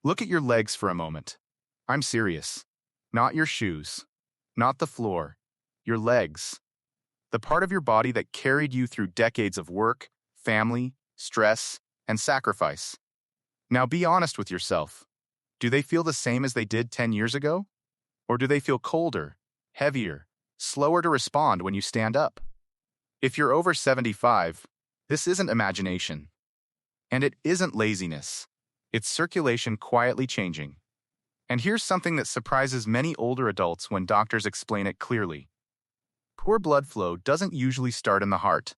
Look at your legs for a moment. I'm serious. Not your shoes. Not the floor. Your legs. The part of your body that carried you through decades of work, family, stress, and sacrifice. Now be honest with yourself. Do they feel the same as they did 10 years ago? Or do they feel colder, heavier, slower to respond when you stand up? If you're over 75, this isn't imagination. And it isn't laziness. It's circulation quietly changing. And here's something that surprises many older adults when doctors explain it clearly. Poor blood flow doesn't usually start in the heart.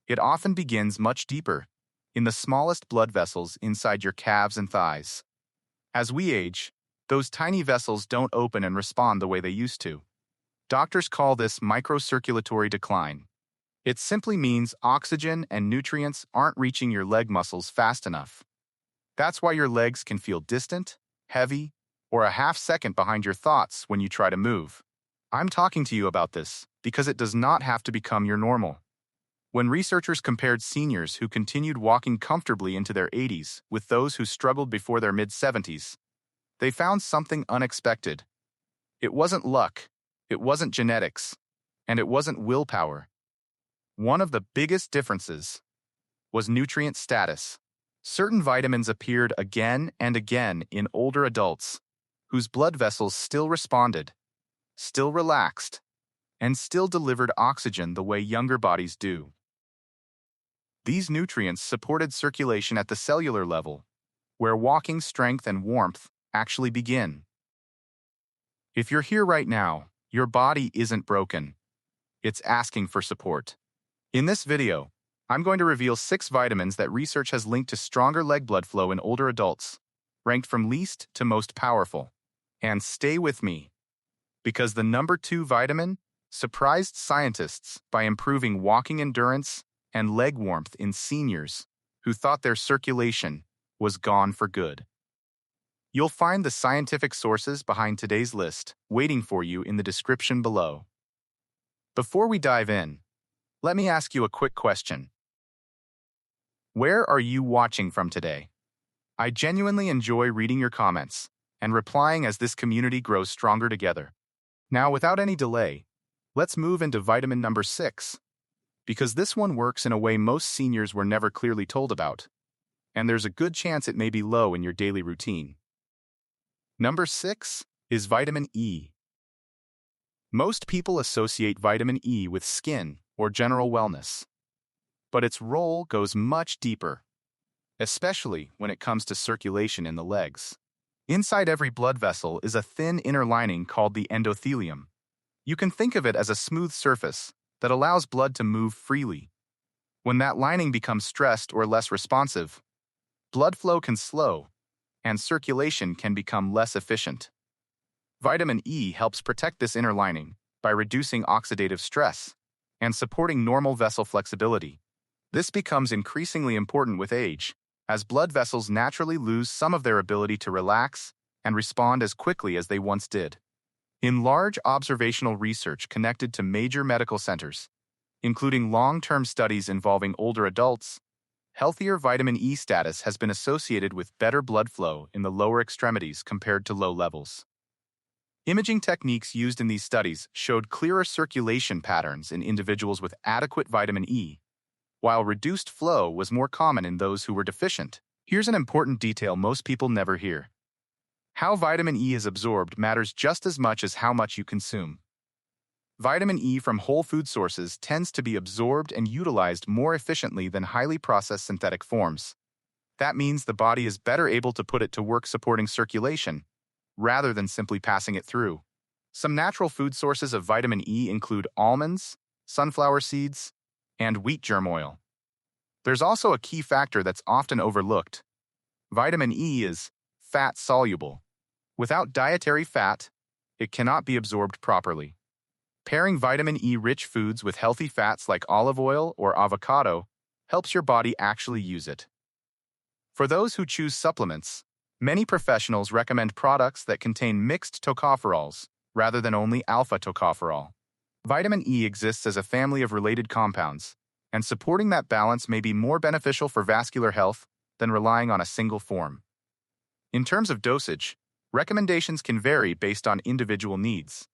It often begins much deeper, in the smallest blood vessels inside your calves and thighs. As we age, those tiny vessels don't open and respond the way they used to. Doctors call this microcirculatory decline. It simply means oxygen and nutrients aren't reaching your leg muscles fast enough. That's why your legs can feel distant, heavy, or a half second behind your thoughts when you try to move. I'm talking to you about this because it does not have to become your normal. When researchers compared seniors who continued walking comfortably into their 80s with those who struggled before their mid-70s, they found something unexpected. It wasn't luck, it wasn't genetics, and it wasn't willpower. One of the biggest differences was nutrient status. Certain vitamins appeared again and again in older adults whose blood vessels still responded, still relaxed, and still delivered oxygen the way younger bodies do. These nutrients supported circulation at the cellular level, where walking strength and warmth actually begin. If you're here right now, your body isn't broken. It's asking for support. In this video, I'm going to reveal 6 vitamins that research has linked to stronger leg blood flow in older adults, ranked from least to most powerful. And stay with me, because the number 2 vitamin surprised scientists by improving walking endurance and leg warmth in seniors who thought their circulation was gone for good. You'll find the scientific sources behind today's list waiting for you in the description below. Before we dive in, let me ask you a quick question. Where are you watching from today? I genuinely enjoy reading your comments and replying as this community grows stronger together. Now, without any delay, let's move into vitamin number 6, because this one works in a way most seniors were never clearly told about, and there's a good chance it may be low in your daily routine. Number 6 is vitamin E. Most people associate vitamin E with skin or general wellness, but its role goes much deeper, especially when it comes to circulation in the legs. Inside every blood vessel is a thin inner lining called the endothelium. You can think of it as a smooth surface that allows blood to move freely. When that lining becomes stressed or less responsive, blood flow can slow, and circulation can become less efficient. Vitamin E helps protect this inner lining by reducing oxidative stress and supporting normal vessel flexibility. This becomes increasingly important with age, as blood vessels naturally lose some of their ability to relax and respond as quickly as they once did. In large observational research connected to major medical centers, including long-term studies involving older adults, healthier vitamin E status has been associated with better blood flow in the lower extremities compared to low levels. Imaging techniques used in these studies showed clearer circulation patterns in individuals with adequate vitamin E, while reduced flow was more common in those who were deficient. Here's an important detail most people never hear. How vitamin E is absorbed matters just as much as how much you consume. Vitamin E from whole food sources tends to be absorbed and utilized more efficiently than highly processed synthetic forms. That means the body is better able to put it to work supporting circulation, rather than simply passing it through. Some natural food sources of vitamin E include almonds, sunflower seeds, and wheat germ oil. There's also a key factor that's often overlooked. Vitamin E is fat-soluble. Without dietary fat, it cannot be absorbed properly. Pairing vitamin E-rich foods with healthy fats like olive oil or avocado helps your body actually use it. For those who choose supplements, many professionals recommend products that contain mixed tocopherols rather than only alpha-tocopherol. Vitamin E exists as a family of related compounds, and supporting that balance may be more beneficial for vascular health than relying on a single form. In terms of dosage, recommendations can vary based on individual needs.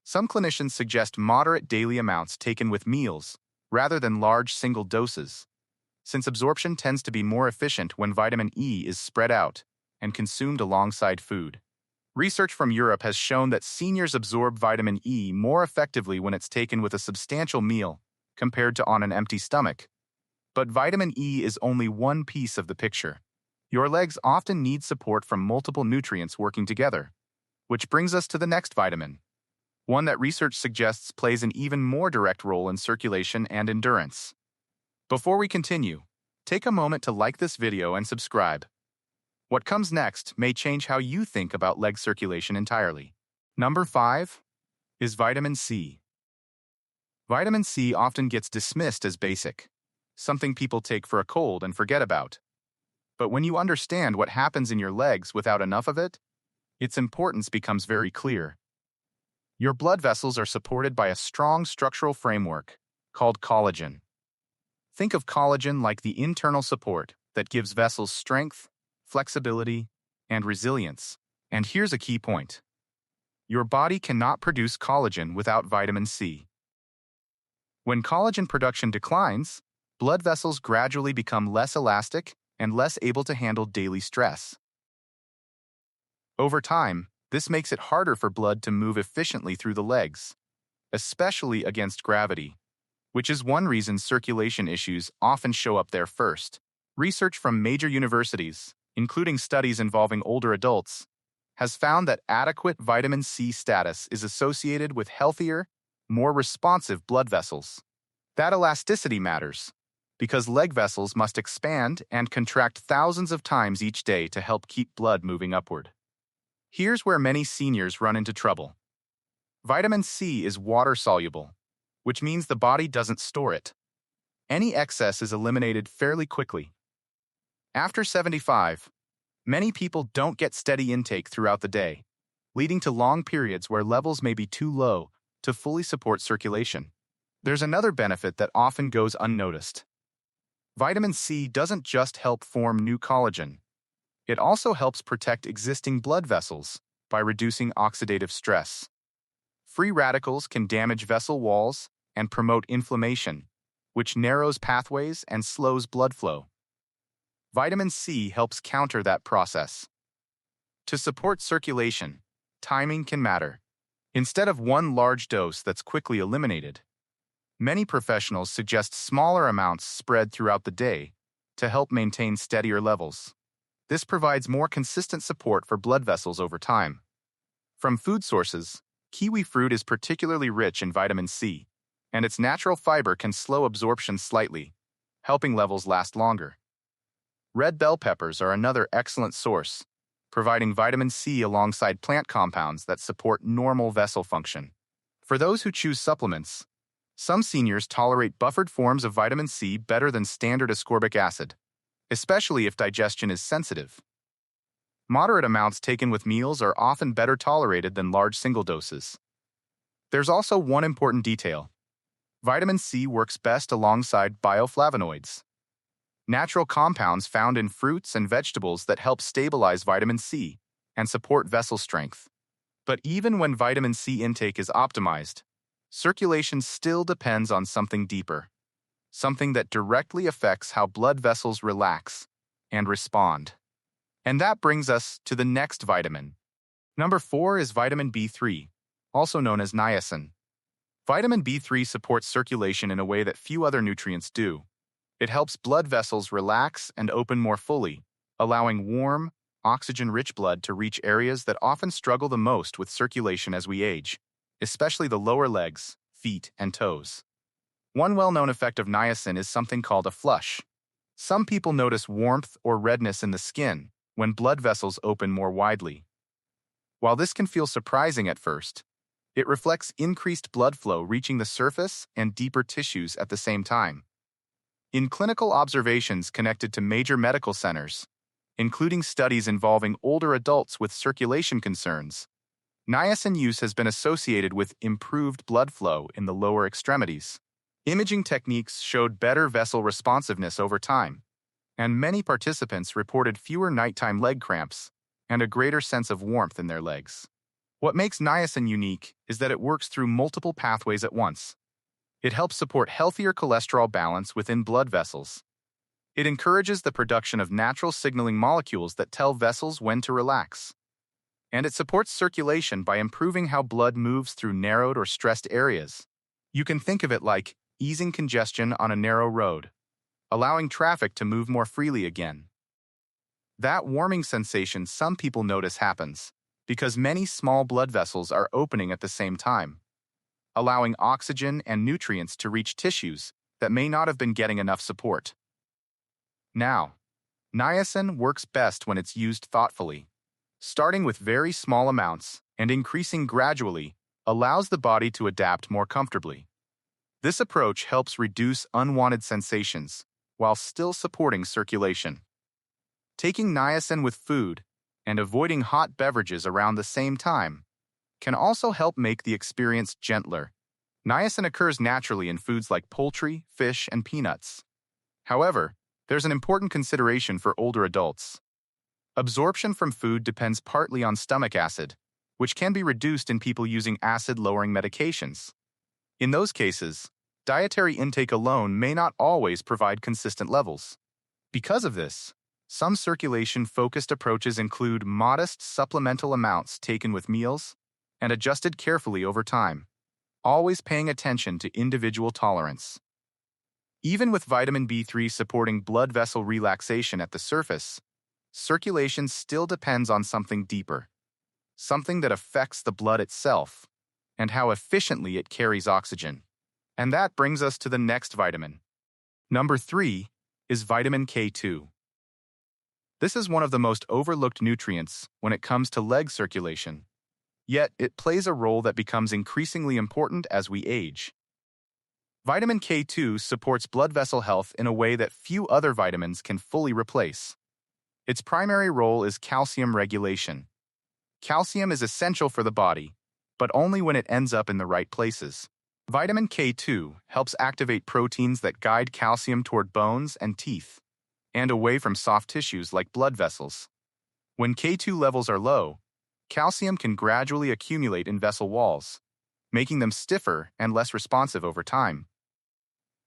Some clinicians suggest moderate daily amounts taken with meals rather than large single doses, since absorption tends to be more efficient when vitamin E is spread out and consumed alongside food. Research from Europe has shown that seniors absorb vitamin E more effectively when it's taken with a substantial meal compared to on an empty stomach. But vitamin E is only one piece of the picture. Your legs often need support from multiple nutrients working together, which brings us to the next vitamin, one that research suggests plays an even more direct role in circulation and endurance. Before we continue, take a moment to like this video and subscribe. What comes next may change how you think about leg circulation entirely. Number 5 is vitamin C. Vitamin C often gets dismissed as basic, something people take for a cold and forget about. But when you understand what happens in your legs without enough of it, its importance becomes very clear. Your blood vessels are supported by a strong structural framework called collagen. Think of collagen like the internal support that gives vessels strength, flexibility, and resilience. And here's a key point. Your body cannot produce collagen without vitamin C. When collagen production declines, blood vessels gradually become less elastic and less able to handle daily stress. Over time, this makes it harder for blood to move efficiently through the legs, especially against gravity, which is one reason circulation issues often show up there first. Research from major universities, including studies involving older adults, has found that adequate vitamin C status is associated with healthier, more responsive blood vessels. That elasticity matters, because leg vessels must expand and contract thousands of times each day to help keep blood moving upward. Here's where many seniors run into trouble. Vitamin C is water-soluble, which means the body doesn't store it. Any excess is eliminated fairly quickly. After 75, many people don't get steady intake throughout the day, leading to long periods where levels may be too low to fully support circulation. There's another benefit that often goes unnoticed. Vitamin C doesn't just help form new collagen. It also helps protect existing blood vessels by reducing oxidative stress. Free radicals can damage vessel walls and promote inflammation, which narrows pathways and slows blood flow. Vitamin C helps counter that process. To support circulation, timing can matter. Instead of one large dose that's quickly eliminated, many professionals suggest smaller amounts spread throughout the day to help maintain steadier levels. This provides more consistent support for blood vessels over time. From food sources, kiwi fruit is particularly rich in vitamin C, and its natural fiber can slow absorption slightly, helping levels last longer. Red bell peppers are another excellent source, providing vitamin C alongside plant compounds that support normal vessel function. For those who choose supplements, some seniors tolerate buffered forms of vitamin C better than standard ascorbic acid, especially if digestion is sensitive. Moderate amounts taken with meals are often better tolerated than large single doses. There's also one important detail. Vitamin C works best alongside bioflavonoids, natural compounds found in fruits and vegetables that help stabilize vitamin C and support vessel strength. But even when vitamin C intake is optimized, circulation still depends on something deeper, something that directly affects how blood vessels relax and respond. And that brings us to the next vitamin. Number 4 is vitamin B3, also known as niacin. Vitamin B3 supports circulation in a way that few other nutrients do. It helps blood vessels relax and open more fully, allowing warm, oxygen-rich blood to reach areas that often struggle the most with circulation as we age, especially the lower legs, feet, and toes. One well-known effect of niacin is something called a flush. Some people notice warmth or redness in the skin when blood vessels open more widely. While this can feel surprising at first, it reflects increased blood flow reaching the surface and deeper tissues at the same time. In clinical observations connected to major medical centers, including studies involving older adults with circulation concerns, niacin use has been associated with improved blood flow in the lower extremities. Imaging techniques showed better vessel responsiveness over time, and many participants reported fewer nighttime leg cramps and a greater sense of warmth in their legs. What makes niacin unique is that it works through multiple pathways at once. It helps support healthier cholesterol balance within blood vessels. It encourages the production of natural signaling molecules that tell vessels when to relax. And it supports circulation by improving how blood moves through narrowed or stressed areas. You can think of it like easing congestion on a narrow road, allowing traffic to move more freely again. That warming sensation some people notice happens because many small blood vessels are opening at the same time, allowing oxygen and nutrients to reach tissues that may not have been getting enough support. Now, niacin works best when it's used thoughtfully. Starting with very small amounts and increasing gradually allows the body to adapt more comfortably. This approach helps reduce unwanted sensations while still supporting circulation. Taking niacin with food and avoiding hot beverages around the same time can also help make the experience gentler. Niacin occurs naturally in foods like poultry, fish, and peanuts. However, there's an important consideration for older adults. Absorption from food depends partly on stomach acid, which can be reduced in people using acid-lowering medications. In those cases, dietary intake alone may not always provide consistent levels. Because of this, some circulation-focused approaches include modest supplemental amounts taken with meals and adjusted carefully over time, always paying attention to individual tolerance. Even with vitamin B3 supporting blood vessel relaxation at the surface, circulation still depends on something deeper, something that affects the blood itself and how efficiently it carries oxygen. And that brings us to the next vitamin. Number 3 is vitamin K2. This is one of the most overlooked nutrients when it comes to leg circulation, yet it plays a role that becomes increasingly important as we age. Vitamin K2 supports blood vessel health in a way that few other vitamins can fully replace. Its primary role is calcium regulation. Calcium is essential for the body, but only when it ends up in the right places. Vitamin K2 helps activate proteins that guide calcium toward bones and teeth, and away from soft tissues like blood vessels. When K2 levels are low, calcium can gradually accumulate in vessel walls, making them stiffer and less responsive over time.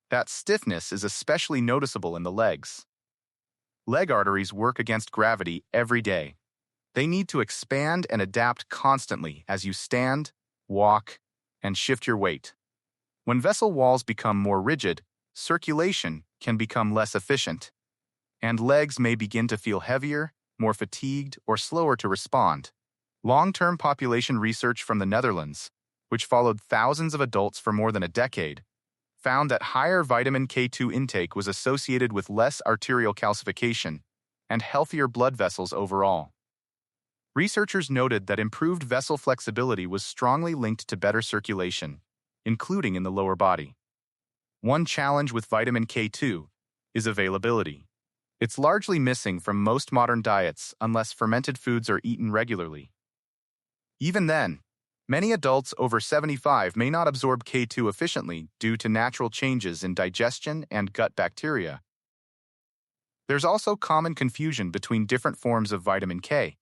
That stiffness is especially noticeable in the legs. Leg arteries work against gravity every day. They need to expand and adapt constantly as you stand, walk, and shift your weight. When vessel walls become more rigid, circulation can become less efficient, and legs may begin to feel heavier, more fatigued, or slower to respond. Long-term population research from the Netherlands, which followed thousands of adults for more than a decade, found that higher vitamin K2 intake was associated with less arterial calcification and healthier blood vessels overall. Researchers noted that improved vessel flexibility was strongly linked to better circulation, including in the lower body. One challenge with vitamin K2 is availability. It's largely missing from most modern diets unless fermented foods are eaten regularly. Even then, many adults over 75 may not absorb K2 efficiently due to natural changes in digestion and gut bacteria. There's also common confusion between different forms of vitamin K.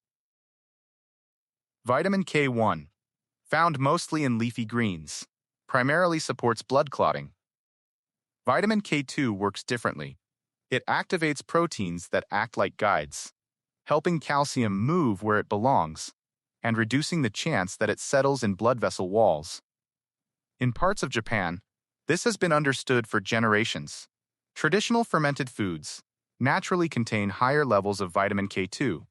Vitamin K1, found mostly in leafy greens, primarily supports blood clotting. Vitamin K2 works differently. It activates proteins that act like guides, helping calcium move where it belongs and reducing the chance that it settles in blood vessel walls. In parts of Japan, this has been understood for generations. Traditional fermented foods naturally contain higher levels of vitamin K2,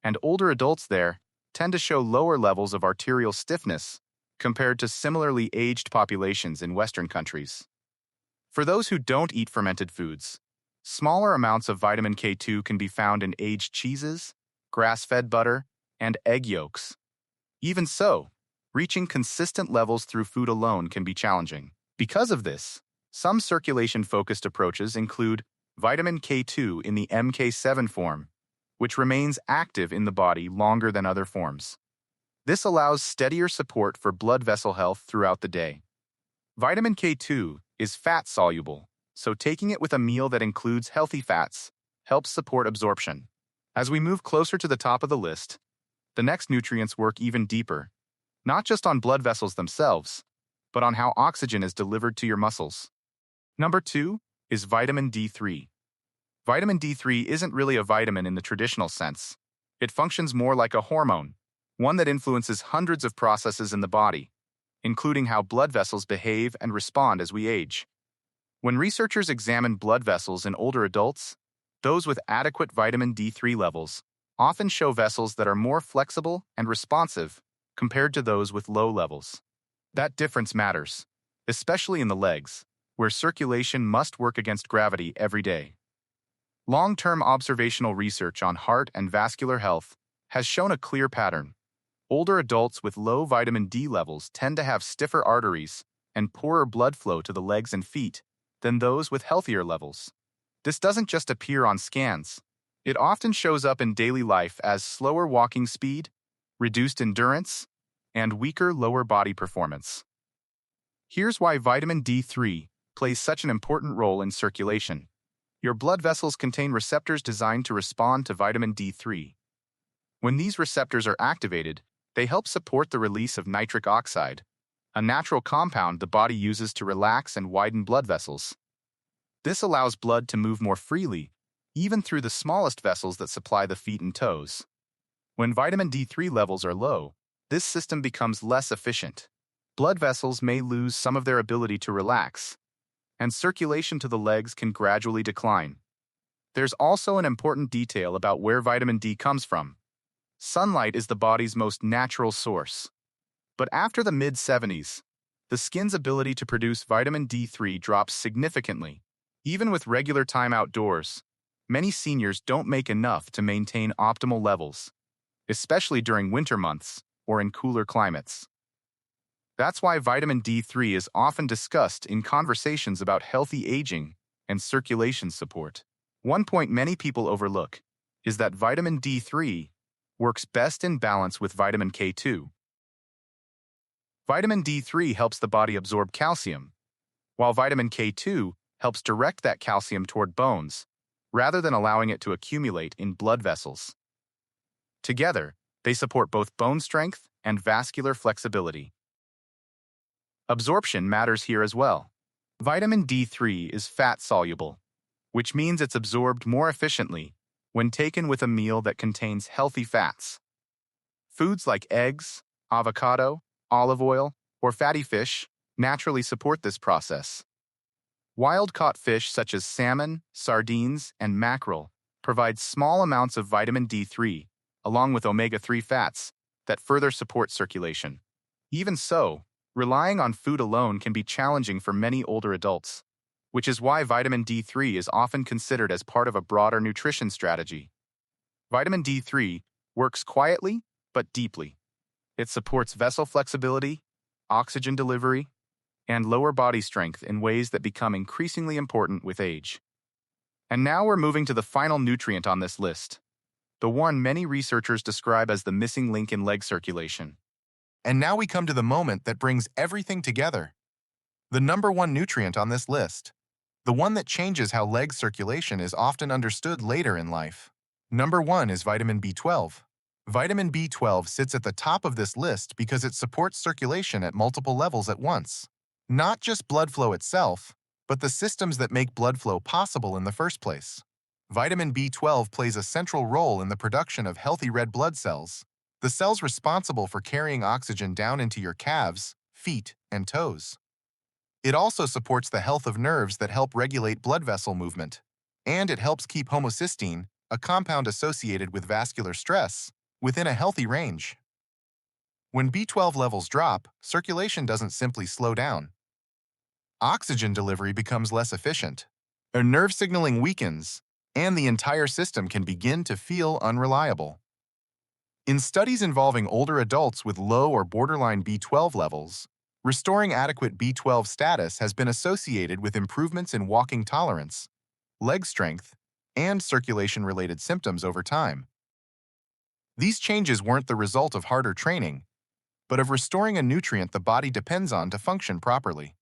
and older adults there tend to show lower levels of arterial stiffness compared to similarly aged populations in Western countries. For those who don't eat fermented foods, smaller amounts of vitamin K2 can be found in aged cheeses, grass-fed butter, and egg yolks. Even so, reaching consistent levels through food alone can be challenging. Because of this, some circulation-focused approaches include vitamin K2 in the MK7 form, which remains active in the body longer than other forms. This allows steadier support for blood vessel health throughout the day. Vitamin K2 is fat-soluble, so taking it with a meal that includes healthy fats helps support absorption. As we move closer to the top of the list, the next nutrients work even deeper, not just on blood vessels themselves, but on how oxygen is delivered to your muscles. Number 2 is vitamin D3. Vitamin D3 isn't really a vitamin in the traditional sense. It functions more like a hormone, one that influences hundreds of processes in the body, including how blood vessels behave and respond as we age. When researchers examine blood vessels in older adults, those with adequate vitamin D3 levels often show vessels that are more flexible and responsive compared to those with low levels. That difference matters, especially in the legs, where circulation must work against gravity every day. Long-term observational research on heart and vascular health has shown a clear pattern. Older adults with low vitamin D levels tend to have stiffer arteries and poorer blood flow to the legs and feet than those with healthier levels. This doesn't just appear on scans. It often shows up in daily life as slower walking speed, reduced endurance, and weaker lower body performance. Here's why vitamin D3 plays such an important role in circulation. Your blood vessels contain receptors designed to respond to vitamin D3. When these receptors are activated, they help support the release of nitric oxide, a natural compound the body uses to relax and widen blood vessels. This allows blood to move more freely, even through the smallest vessels that supply the feet and toes. When vitamin D3 levels are low, this system becomes less efficient. Blood vessels may lose some of their ability to relax, and circulation to the legs can gradually decline. There's also an important detail about where vitamin D comes from. Sunlight is the body's most natural source. But after the mid-70s, the skin's ability to produce vitamin D3 drops significantly. Even with regular time outdoors, many seniors don't make enough to maintain optimal levels, especially during winter months or in cooler climates. That's why vitamin D3 is often discussed in conversations about healthy aging and circulation support. One point many people overlook is that vitamin D3 works best in balance with vitamin K2. Vitamin D3 helps the body absorb calcium, while vitamin K2 helps direct that calcium toward bones, rather than allowing it to accumulate in blood vessels. Together, they support both bone strength and vascular flexibility. Absorption matters here as well. Vitamin D3 is fat-soluble, which means it's absorbed more efficiently when taken with a meal that contains healthy fats. Foods like eggs, avocado, olive oil, or fatty fish naturally support this process. Wild-caught fish such as salmon, sardines, and mackerel provide small amounts of vitamin D3, along with omega-3 fats, that further support circulation. Even so, relying on food alone can be challenging for many older adults, which is why vitamin D3 is often considered as part of a broader nutrition strategy. Vitamin D3 works quietly but deeply. It supports vessel flexibility, oxygen delivery, and lower body strength in ways that become increasingly important with age. And now we're moving to the final nutrient on this list, the one many researchers describe as the missing link in leg circulation. And now we come to the moment that brings everything together. The number one nutrient on this list, the one that changes how leg circulation is often understood later in life. Number 1 is vitamin B12. Vitamin B12 sits at the top of this list because it supports circulation at multiple levels at once. Not just blood flow itself, but the systems that make blood flow possible in the first place. Vitamin B12 plays a central role in the production of healthy red blood cells, the cells responsible for carrying oxygen down into your calves, feet, and toes. It also supports the health of nerves that help regulate blood vessel movement, and it helps keep homocysteine, a compound associated with vascular stress, within a healthy range. When B12 levels drop, circulation doesn't simply slow down. Oxygen delivery becomes less efficient. Nerve signaling weakens, and the entire system can begin to feel unreliable. In studies involving older adults with low or borderline B12 levels, restoring adequate B12 status has been associated with improvements in walking tolerance, leg strength, and circulation-related symptoms over time. These changes weren't the result of harder training, but of restoring a nutrient the body depends on to function properly.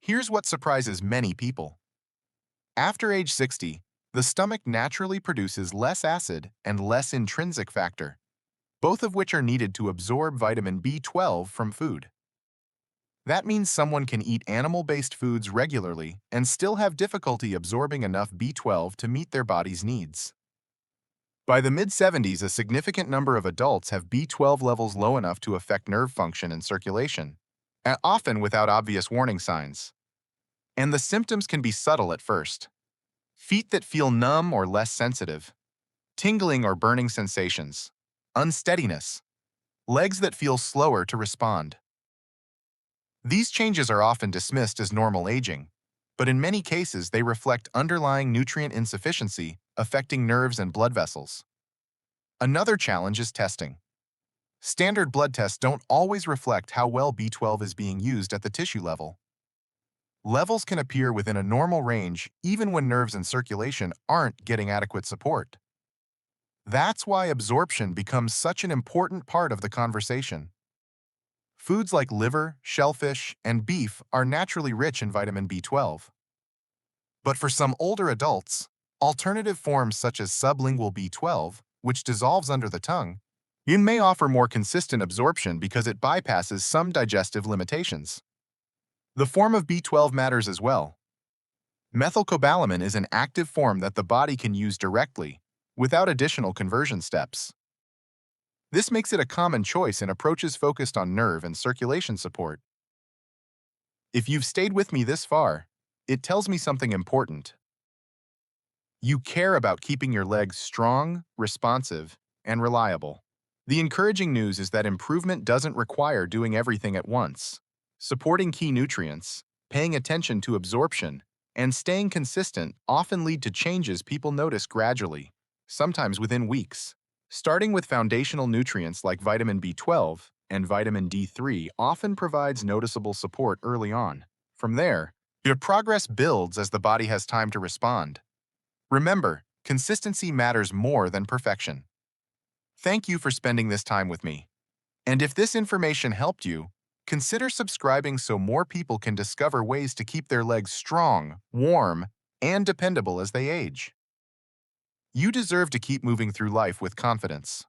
Here's what surprises many people. After age 60, The stomach naturally produces less acid and less intrinsic factor, both of which are needed to absorb vitamin B12 from food. That means someone can eat animal-based foods regularly and still have difficulty absorbing enough B12 to meet their body's needs. By the mid-70s, a significant number of adults have B12 levels low enough to affect nerve function and circulation, often without obvious warning signs. And the symptoms can be subtle at first. Feet that feel numb or less sensitive, tingling or burning sensations, unsteadiness, legs that feel slower to respond. These changes are often dismissed as normal aging, but in many cases they reflect underlying nutrient insufficiency affecting nerves and blood vessels. Another challenge is testing. Standard blood tests don't always reflect how well B12 is being used at the tissue level. Levels can appear within a normal range even when nerves and circulation aren't getting adequate support. That's why absorption becomes such an important part of the conversation. Foods like liver, shellfish, and beef are naturally rich in vitamin B12. But for some older adults, alternative forms such as sublingual B12, which dissolves under the tongue, may offer more consistent absorption because it bypasses some digestive limitations. The form of B12 matters as well. Methylcobalamin is an active form that the body can use directly, without additional conversion steps. This makes it a common choice in approaches focused on nerve and circulation support. If you've stayed with me this far, it tells me something important. You care about keeping your legs strong, responsive, and reliable. The encouraging news is that improvement doesn't require doing everything at once. Supporting key nutrients, paying attention to absorption, and staying consistent often lead to changes people notice gradually, sometimes within weeks. Starting with foundational nutrients like vitamin B12 and vitamin D3 often provides noticeable support early on. From there, your progress builds as the body has time to respond. Remember, consistency matters more than perfection. Thank you for spending this time with me. And if this information helped you, consider subscribing so more people can discover ways to keep their legs strong, warm, and dependable as they age. You deserve to keep moving through life with confidence.